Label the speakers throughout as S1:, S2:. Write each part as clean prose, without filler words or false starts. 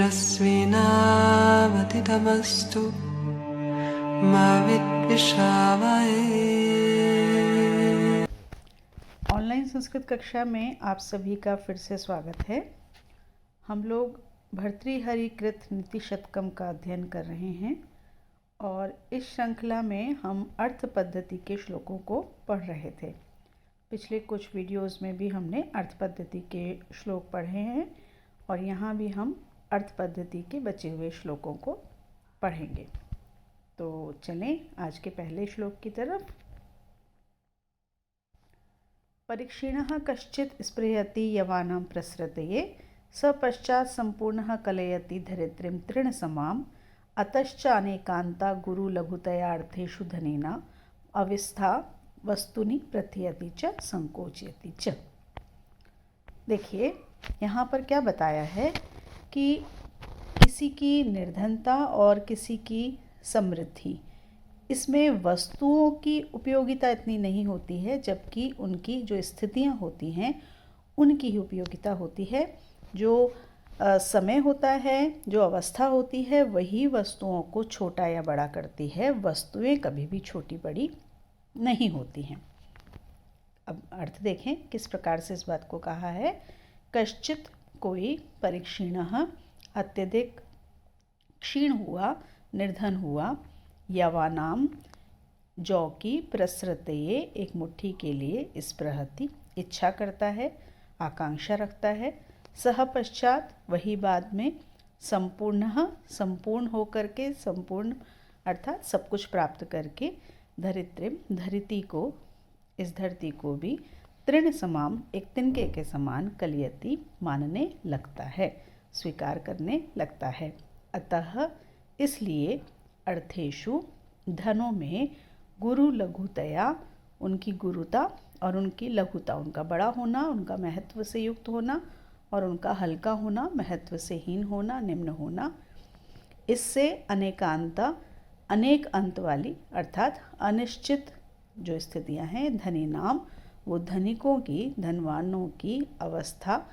S1: तेजस्विनावतितमस्तु मा विद्विषावहै।
S2: ऑनलाइन संस्कृत कक्षा में आप सभी का फिर से स्वागत है। हम लोग भर्तृहरि कृत नीति शतकम का अध्ययन कर रहे हैं और इस श्रृंखला में हम अर्थ पद्धति के श्लोकों को पढ़ रहे थे। पिछले कुछ वीडियोस में भी हमने अर्थ पद्धति के श्लोक पढ़े हैं और यहाँ भी हम अर्थ पद्धति के बचे हुए श्लोकों को पढ़ेंगे। तो चलें आज के पहले श्लोक की तरफ। परीक्षिणः कश्चित् स्पृहयति यवानां प्रसृतये स पश्चात् संपूर्णः कलयति धरित्रीं तृणसमाम् अतश्च अनेकान्ता गुरुलघुतयार्थेषु धनेन अवस्था वस्तुनि प्रथयति च संकोचयति च। देखिए यहाँ पर क्या बताया है कि किसी की निर्धनता और किसी की समृद्धि, इसमें वस्तुओं की उपयोगिता इतनी नहीं होती है, जबकि उनकी जो स्थितियाँ होती हैं उनकी ही उपयोगिता होती है। जो समय होता है, जो अवस्था होती है, वही वस्तुओं को छोटा या बड़ा करती है। वस्तुएं कभी भी छोटी बड़ी नहीं होती हैं। अब अर्थ देखें किस प्रकार से इस बात को कहा है। कश्चित कोई, परीक्षिणः अत्यधिक क्षीण हुआ, निर्धन हुआ, यवानाम जौ की, प्रसृतये एक मुट्ठी के लिए, स्पृहति इच्छा करता है, आकांक्षा रखता है, सह पश्चात वही बाद में, संपूर्णः संपूर्ण होकर के, संपूर्ण अर्थात सब कुछ प्राप्त करके, धरित्रीम धरिती को, इस धरती को भी, तृण समाम एक तिनके के समान, कलयति मानने लगता है, स्वीकार करने लगता है। अतः इसलिए अर्थेषु धनों में गुरु लघुतया, उनकी गुरुता और उनकी लघुता, उनका बड़ा होना, उनका महत्व से युक्त होना और उनका हल्का होना, महत्व से हीन होना, निम्न होना, इससे अनेकांता अनेक अंत वाली अर्थात अनिश्चित जो स्थितियां हैं, धनी नाम वो धनिकों की, धनवानों की अवस्था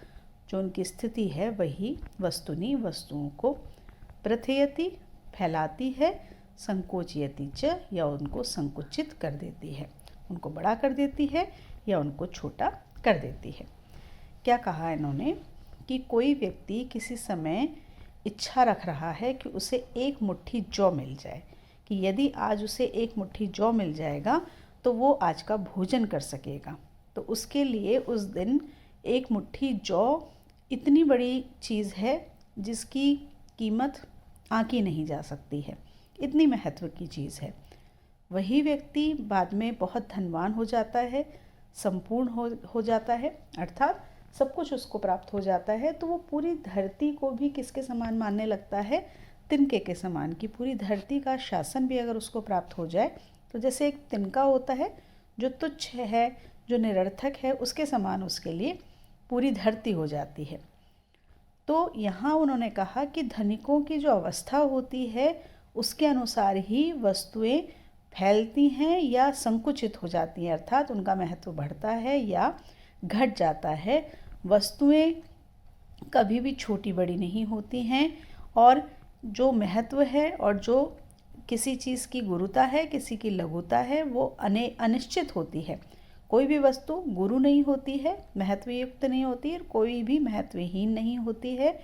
S2: जो उनकी स्थिति है, वही वस्तुनि वस्तुओं को, प्रथयति फैलाती है, संकोचयति च या उनको संकुचित कर देती है, उनको बड़ा कर देती है या उनको छोटा कर देती है। क्या कहा इन्होंने कि कोई व्यक्ति किसी समय इच्छा रख रहा है कि उसे एक मुट्ठी जौ मिल जाए, कि यदि आज उसे एक मुट्ठी जौ मिल जाएगा तो वो आज का भोजन कर सकेगा। तो उसके लिए उस दिन एक मुट्ठी जौ इतनी बड़ी चीज़ है जिसकी कीमत आंकी नहीं जा सकती है, इतनी महत्व की चीज़ है। वही व्यक्ति बाद में बहुत धनवान हो जाता है, संपूर्ण हो जाता है, अर्थात सब कुछ उसको प्राप्त हो जाता है, तो वो पूरी धरती को भी किसके समान मानने लगता है, तिनके के समान, की पूरी धरती का शासन भी अगर उसको प्राप्त हो जाए तो जैसे एक तिनका होता है जो तुच्छ है, जो निरर्थक है, उसके समान उसके लिए पूरी धरती हो जाती है। तो यहाँ उन्होंने कहा कि धनिकों की जो अवस्था होती है उसके अनुसार ही वस्तुएं फैलती हैं या संकुचित हो जाती हैं, अर्थात उनका महत्व बढ़ता है या घट जाता है। वस्तुएं कभी भी छोटी बड़ी नहीं होती हैं और जो महत्व है और जो किसी चीज़ की गुरुता है, किसी की लघुता है, वो अनिश्चित होती है। कोई भी वस्तु गुरु नहीं होती है, महत्वयुक्त नहीं होती है, कोई भी महत्वहीन नहीं होती है।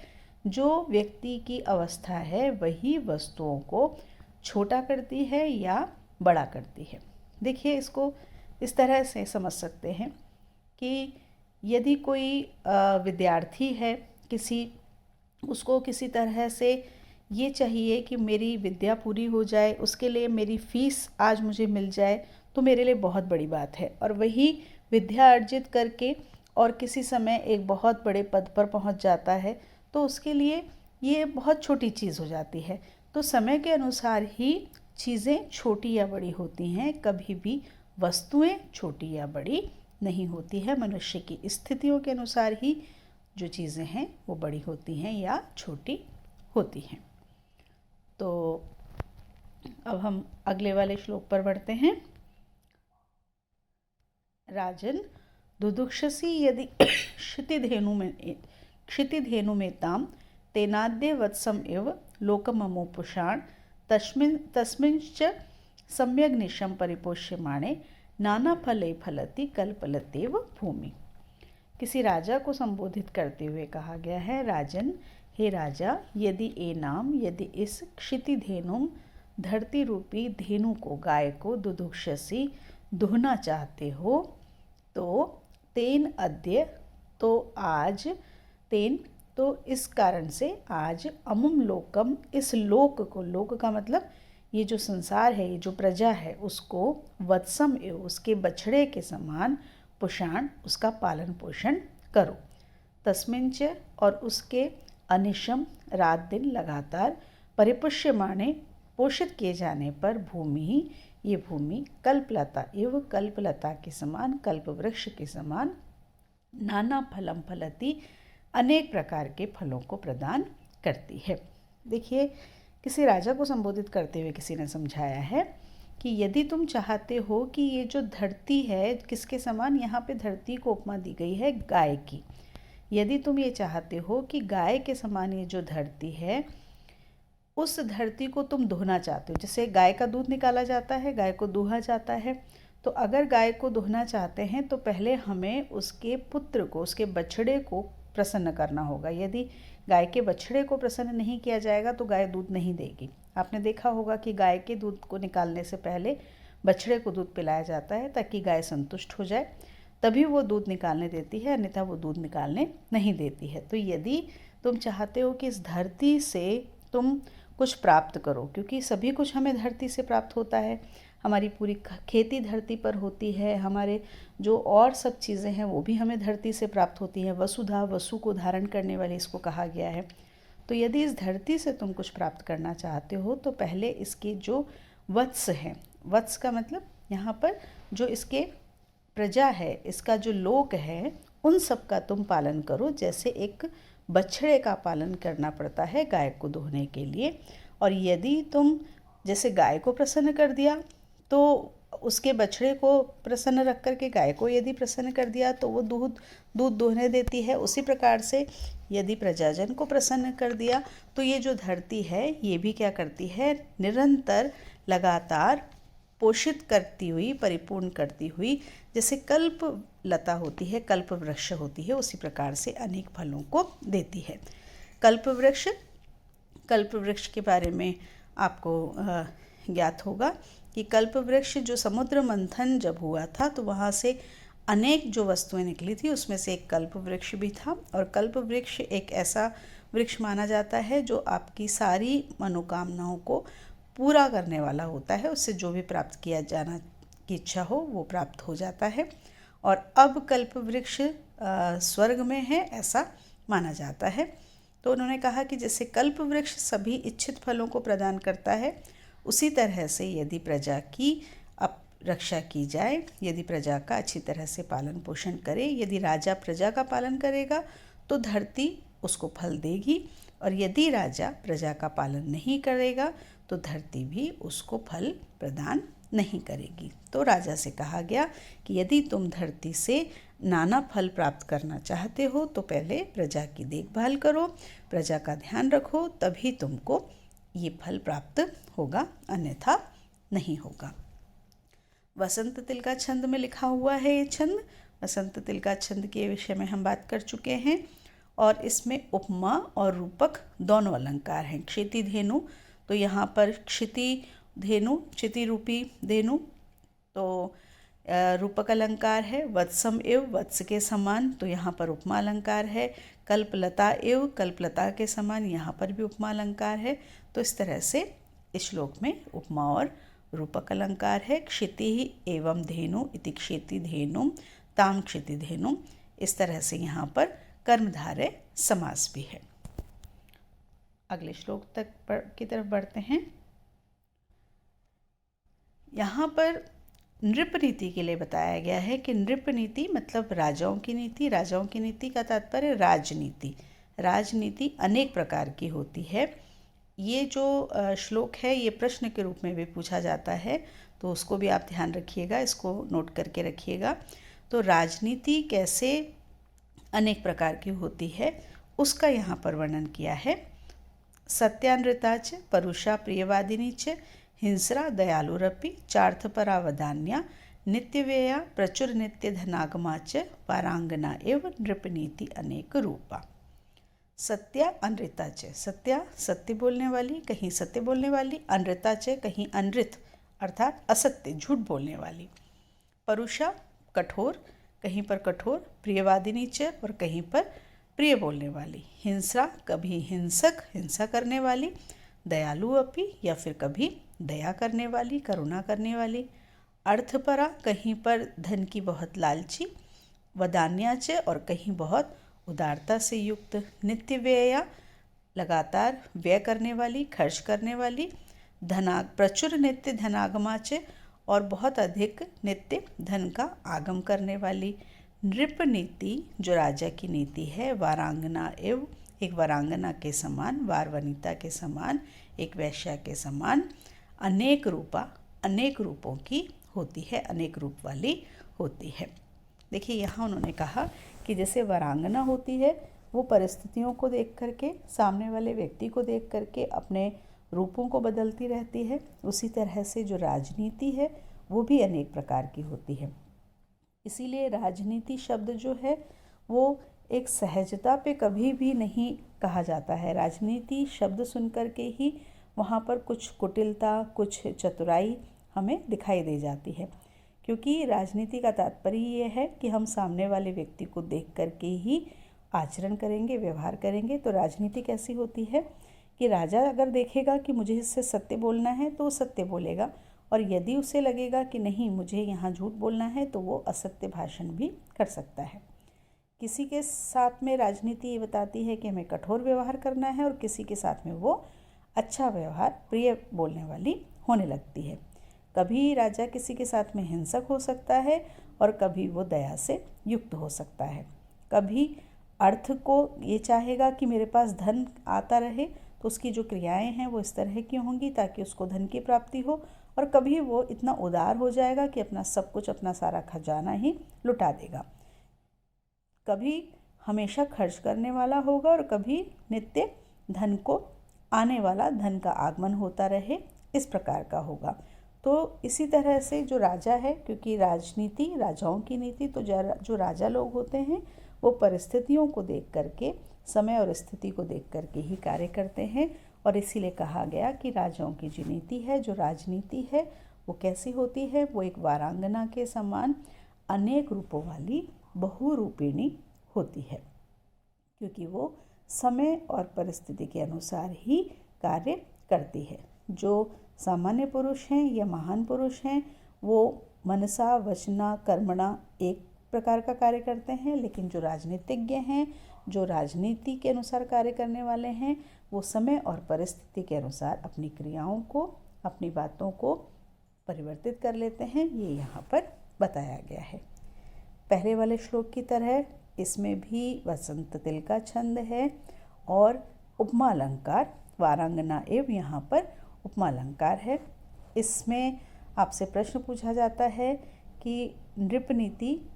S2: जो व्यक्ति की अवस्था है वही वस्तुओं को छोटा करती है या बड़ा करती है। देखिए इसको इस तरह से समझ सकते हैं कि यदि कोई विद्यार्थी है, उसको किसी तरह से ये चाहिए कि मेरी विद्या पूरी हो जाए, उसके लिए मेरी फ़ीस आज मुझे मिल जाए, तो मेरे लिए बहुत बड़ी बात है। और वही विद्या अर्जित करके और किसी समय एक बहुत बड़े पद पर पहुंच जाता है तो उसके लिए ये बहुत छोटी चीज़ हो जाती है। तो समय के अनुसार ही चीज़ें छोटी या बड़ी होती हैं, कभी भी वस्तुएं छोटी या बड़ी नहीं होती है। मनुष्य की स्थितियों के अनुसार ही जो चीज़ें हैं वो बड़ी होती हैं या छोटी होती हैं। तो अब हम अगले वाले श्लोक पर बढ़ते हैं। राजन दुदुक्षसी यदि क्षितिधेनु में ताम तेनाद्य वत्सम इव लोकममुपुषाण तस्मिंश्च सम्यग्निशं परिपोष्यमाणे नाना फले फलति कल्पलतेव भूमि। किसी राजा को संबोधित करते हुए कहा गया है, राजन, हे राजा, यदि एनाम, यदि इस क्षितिधेनुम धरती रूपी धेनु को, गाय को दुदुक्षसी दुहना चाहते हो तो तेन अद्य, तो आज, तेन तो इस कारण से आज, अमुम लोकम, इस लोक को, लोक का मतलब ये जो संसार है, ये जो प्रजा है, उसको वत्सम एव, उसके बछड़े के समान, पुषाण, उसका पालन पोषण करो। तस्मिंच, और उसके अनिशम, रात दिन लगातार, परिपुष्यमाणे, पोषित किए जाने पर, भूमि, ये भूमि, कल्पलता एव, कल्पलता के समान, कल्पवृक्ष के समान, नाना फलम फलती, अनेक प्रकार के फलों को प्रदान करती है। देखिए, किसी राजा को संबोधित करते हुए किसी ने समझाया है कि यदि तुम चाहते हो कि ये जो धरती है, किसके समान, यहाँ पे धरती को उपमा दी गई है गाय की। यदि तुम ये चाहते हो कि गाय के समान ये जो धरती है, उस धरती को तुम दुहना चाहते हो, जैसे गाय का दूध निकाला जाता है, गाय को दूहा जाता है, तो अगर गाय को दुहना चाहते हैं तो पहले हमें उसके पुत्र को, उसके बछड़े को प्रसन्न करना होगा। यदि गाय के बछड़े को प्रसन्न नहीं किया जाएगा तो गाय दूध नहीं देगी। आपने देखा होगा कि गाय के दूध को निकालने से पहले बछड़े को दूध पिलाया जाता है ताकि गाय संतुष्ट हो जाए, तभी वो दूध निकालने देती है, अन्यथा वो दूध निकालने नहीं देती है। तो यदि तुम चाहते हो कि इस धरती से तुम कुछ प्राप्त करो, क्योंकि सभी कुछ हमें धरती से प्राप्त होता है, हमारी पूरी खेती धरती पर होती है, हमारे जो और सब चीज़ें हैं वो भी हमें धरती से प्राप्त होती हैं। वसुधा, वसु को धारण करने वाले इसको कहा गया है। तो यदि इस धरती से तुम कुछ प्राप्त करना चाहते हो तो पहले इसके जो वत्स हैं, वत्स का मतलब यहाँ पर जो इसके प्रजा है, इसका जो लोक है, उन सब का तुम पालन करो, जैसे एक बछड़े का पालन करना पड़ता है गाय को दोहने के लिए। और यदि तुम जैसे गाय को प्रसन्न कर दिया तो उसके बछड़े को प्रसन्न रख करके गाय को यदि प्रसन्न कर दिया तो वो दूध दोहने देती है। उसी प्रकार से यदि प्रजाजन को प्रसन्न कर दिया तो ये जो धरती है ये भी क्या करती है, निरंतर लगातार पोषित करती हुई, परिपूर्ण करती हुई, जैसे कल्प लता होती है, कल्प वृक्ष होती है, उसी प्रकार से अनेक फलों को देती है। कल्प वृक्ष के बारे में आपको ज्ञात होगा कि कल्प वृक्ष जो समुद्र मंथन जब हुआ था तो वहाँ से अनेक जो वस्तुएं निकली थी, उसमें से एक कल्प वृक्ष भी था। और कल्प वृक्ष एक ऐसा वृक्ष माना जाता है जो आपकी सारी मनोकामनाओं को पूरा करने वाला होता है, उससे जो भी प्राप्त किया जाना की इच्छा हो वो प्राप्त हो जाता है। और अब कल्प वृक्ष स्वर्ग में है, ऐसा माना जाता है। तो उन्होंने कहा कि जैसे कल्प वृक्ष सभी इच्छित फलों को प्रदान करता है, उसी तरह से यदि प्रजा की अब रक्षा की जाए, यदि प्रजा का अच्छी तरह से पालन पोषण करे, यदि राजा प्रजा का पालन करेगा तो धरती उसको फल देगी, और यदि राजा प्रजा का पालन नहीं करेगा तो धरती भी उसको फल प्रदान नहीं करेगी। तो राजा से कहा गया कि यदि तुम धरती से नाना फल प्राप्त करना चाहते हो तो पहले प्रजा की देखभाल करो, प्रजा का ध्यान रखो, तभी तुमको ये फल प्राप्त होगा, अन्यथा नहीं होगा। वसंत तिलका छंद में लिखा हुआ है ये छंद। वसंत तिलका छंद के विषय में हम बात कर चुके हैं और इसमें उपमा और रूपक दोनों अलंकार हैं। क्षिति धेनु, तो यहाँ पर क्षिति धेनु, क्षिति रूपी धेनु, तो रूपक अलंकार है। वत्सम एव, वत्स के समान, तो यहाँ पर उपमा अलंकार है। कल्पलता एव, कल्पलता के समान, यहाँ पर भी उपमा अलंकार है। तो इस तरह से इस श्लोक में उपमा और रूपक अलंकार है। क्षिति एवं धेनु इति क्षिति धेनु ताम क्षिति धेनु, इस तरह से यहाँ पर कर्मधारय समास भी है। अगले श्लोक तक की तरफ बढ़ते हैं। यहाँ पर नृप नीति के लिए बताया गया है कि नृप नीति मतलब राजाओं की नीति। राजाओं की नीति का तात्पर्य राजनीति। राजनीति अनेक प्रकार की होती है। ये जो श्लोक है ये प्रश्न के रूप में भी पूछा जाता है, तो उसको भी आप ध्यान रखिएगा, इसको नोट करके रखिएगा। तो राजनीति कैसे अनेक प्रकार की होती है उसका यहाँ पर वर्णन किया है। सत्यानृता च परुषा प्रियवादिनी च हिंस्रा दयालुरपि चार्थपरा वदान्या नित्यव्यया प्रचुर नित्य धनागमा च वारांगना एवं नृपनीति अनेक रूपा। सत्या अनृता च, सत्या सत्य बोलने वाली, कहीं सत्य बोलने वाली, अनृता च कहीं अनृत अर्थात असत्य झूठ बोलने वाली, परुषा कठोर, कहीं पर कठोर, प्रियवादिनी च और कहीं पर प्रिय बोलने वाली, हिंसा कभी हिंसक हिंसा करने वाली, दयालु अपि या फिर कभी दया करने वाली करुणा करने वाली, अर्थपरा कहीं पर धन की बहुत लालची, वदान्याच और कहीं बहुत उदारता से युक्त, नित्य व्यया लगातार व्यय करने वाली खर्च करने वाली, प्रचुर नित्य धनागमाच और बहुत अधिक नित्य धन का आगम करने वाली, नृप नीति जो राजा की नीति है, वारांगना एवं एक वारांगना के समान, वार वनिता के समान, एक वैश्या के समान, अनेक रूपा अनेक रूपों की होती है, अनेक रूप वाली होती है। देखिए यहाँ उन्होंने कहा कि जैसे वारांगना होती है वो परिस्थितियों को देख करके, सामने वाले व्यक्ति को देख करके अपने रूपों को बदलती रहती है, उसी तरह से जो राजनीति है वो भी अनेक प्रकार की होती है। इसीलिए राजनीति शब्द जो है वो एक सहजता पे कभी भी नहीं कहा जाता है। राजनीति शब्द सुन कर के ही वहाँ पर कुछ कुटिलता, कुछ चतुराई हमें दिखाई दे जाती है, क्योंकि राजनीति का तात्पर्य ये है कि हम सामने वाले व्यक्ति को देख कर के ही आचरण करेंगे, व्यवहार करेंगे। तो राजनीति कैसी होती है कि राजा अगर देखेगा कि मुझे इससे सत्य बोलना है तो वो सत्य बोलेगा, और यदि उसे लगेगा कि नहीं मुझे यहाँ झूठ बोलना है तो वो असत्य भाषण भी कर सकता है। किसी के साथ में राजनीति ये बताती है कि हमें कठोर व्यवहार करना है, और किसी के साथ में वो अच्छा व्यवहार प्रिय बोलने वाली होने लगती है। कभी राजा किसी के साथ में हिंसक हो सकता है और कभी वो दया से युक्त हो सकता है। कभी अर्थ को ये चाहेगा कि मेरे पास धन आता रहे, तो उसकी जो क्रियाएं हैं वो इस तरह की होंगी ताकि उसको धन की प्राप्ति हो, और कभी वो इतना उदार हो जाएगा कि अपना सब कुछ, अपना सारा खजाना ही लुटा देगा। कभी हमेशा खर्च करने वाला होगा और कभी नित्य धन को आने वाला, धन का आगमन होता रहे, इस प्रकार का होगा। तो इसी तरह से जो राजा है, क्योंकि राजनीति राजाओं की नीति, तो जो राजा लोग होते हैं वो परिस्थितियों को देख करके, समय और स्थिति को देख करके ही कार्य करते हैं। और इसीलिए कहा गया कि राजाओं की जो नीति है, जो राजनीति है, वो कैसी होती है, वो एक वारांगना के समान अनेक रूपों वाली बहुरूपिणी होती है, क्योंकि वो समय और परिस्थिति के अनुसार ही कार्य करती है। जो सामान्य पुरुष हैं या महान पुरुष हैं वो मनसा वचना कर्मणा एक प्रकार का कार्य करते हैं, लेकिन जो राजनीतिज्ञ हैं, जो राजनीति के अनुसार कार्य करने वाले हैं, वो समय और परिस्थिति के अनुसार अपनी क्रियाओं को, अपनी बातों को परिवर्तित कर लेते हैं। ये यहाँ पर बताया गया है। पहले वाले श्लोक की तरह इसमें भी वसंत तिल का छंद है और उपमा अलंकार, वारांगना एवं यहाँ पर उपमा अलंकार है। इसमें आपसे प्रश्न पूछा जाता है कि नृप नीति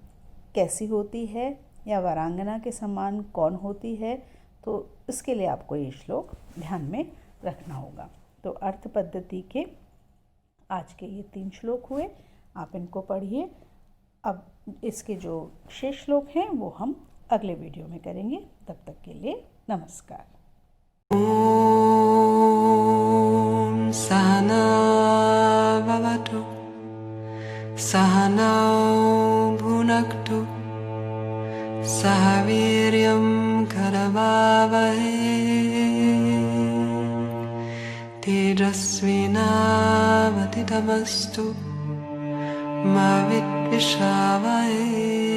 S2: कैसी होती है या वारांगना के समान कौन होती है, तो इसके लिए आपको ये श्लोक ध्यान में रखना होगा। तो अर्थ पद्धति के आज के ये 3 श्लोक हुए, आप इनको पढ़िए। अब इसके जो शेष श्लोक हैं वो हम अगले वीडियो में करेंगे। तब तक के लिए नमस्कार।
S1: ॐ सहना भवतु सहनौ भुनक्तु सह वीर्यं करवावहै तेजस्विनावधीतमस्तु मा विद्विषावहै।